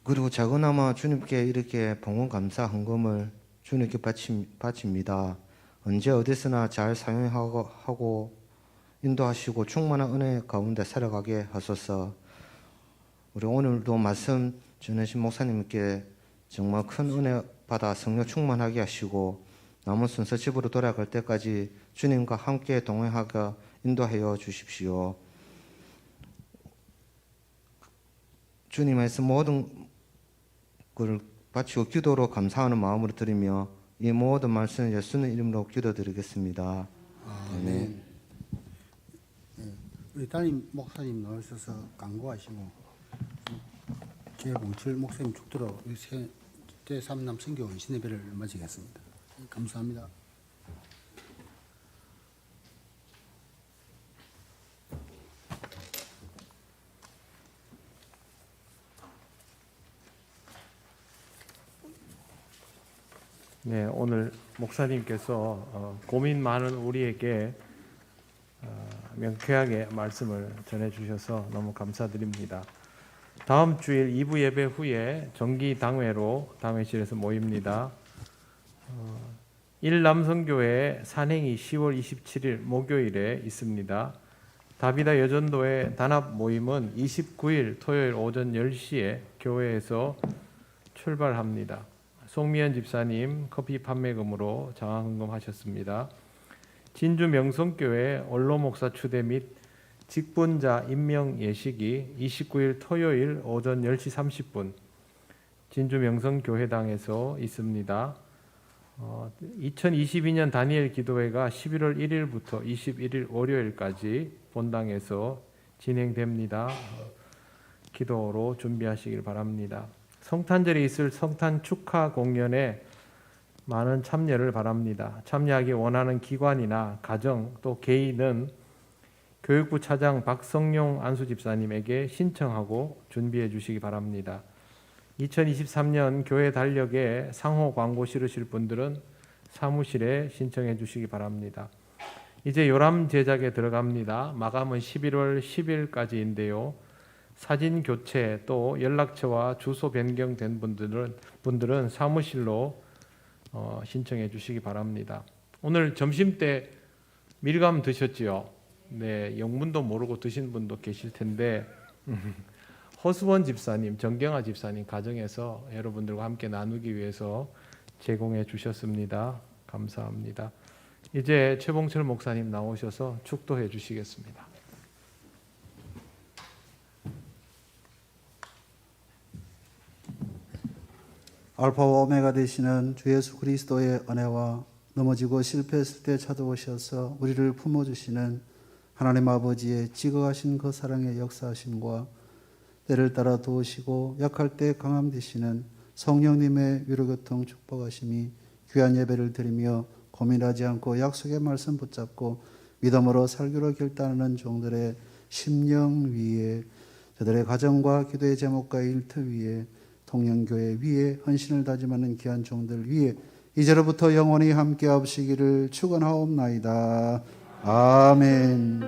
그리고 작은아마 주님께 이렇게 봉헌 감사 헌금을 주님께 바칩니다. 언제 어디서나 잘 사용하고 인도하시고 충만한 은혜 가운데 살아가게 하소서. 우리 오늘도 말씀 전하신 목사님께 정말 큰 은혜 받아 성령 충만하게 하시고 남은 순서 집으로 돌아갈 때까지 주님과 함께 동행하게 인도하여 주십시오. 주님께서 모든 걸 바치고 기도로 감사하는 마음으로 드리며 이 모든 말씀을 예수님 이름으로 기도드리겠습니다. 아멘. 우리 담임 목사님 나오셔서 강구하시고 제공철 목사님 축도로 제3남 선교 은신예배를 마치겠습니다. 감사합니다. 네, 오늘 목사님께서 고민 많은 우리에게 명쾌하게 말씀을 전해주셔서 너무 감사드립니다. 다음 주일 2부 예배 후에 정기 당회로 당회실에서 모입니다. 일남성교회 산행이 10월 27일 목요일에 있습니다. 다비다 여전도의 단합 모임은 29일 토요일 오전 10시에 교회에서 출발합니다. 송미연 집사님 커피 판매금으로 장학헌금하셨습니다. 진주 명성교회 원로 목사 추대 및 직분자 임명 예식이 29일 토요일 오전 10시 30분 진주 명성교회당에서 있습니다. 2022년 다니엘 기도회가 11월 1일부터 21일 월요일까지 본당에서 진행됩니다. 기도로 준비하시길 바랍니다. 성탄절에 있을 성탄 축하 공연에 많은 참여를 바랍니다. 참여하기 원하는 기관이나 가정 또 개인은 교육부 차장 박성용 안수집사님에게 신청하고 준비해 주시기 바랍니다. 2023년 교회 달력에 상호 광고 실으실 분들은 사무실에 신청해 주시기 바랍니다. 이제 요람 제작에 들어갑니다. 마감은 11월 10일까지인데요. 사진 교체 또 연락처와 주소 변경된 분들은 사무실로 신청해 주시기 바랍니다. 오늘 점심 때 밀감 드셨지요? 네, 영문도 모르고 드신 분도 계실 텐데 허수원 집사님, 정경아 집사님 가정에서 여러분들과 함께 나누기 위해서 제공해 주셨습니다. 감사합니다. 이제 최봉철 목사님 나오셔서 축도해 주시겠습니다. 알파와 오메가 되시는 주 예수 그리스도의 은혜와 넘어지고 실패했을 때 찾아오셔서 우리를 품어주시는 하나님 아버지의 지극하신 그 사랑의 역사하심과 때를 따라 도우시고 약할 때 강함 되시는 성령님의 위로교통 축복하심이 귀한 예배를 드리며 고민하지 않고 약속의 말씀 붙잡고 믿음으로 살기로 결단하는 종들의 심령 위에 저들의 가정과 기도의 제목과 일터 위에 통영교회 위에 헌신을 다짐하는 귀한 종들 위에 이제로부터 영원히 함께 하시기를 축원하옵나이다. 아멘.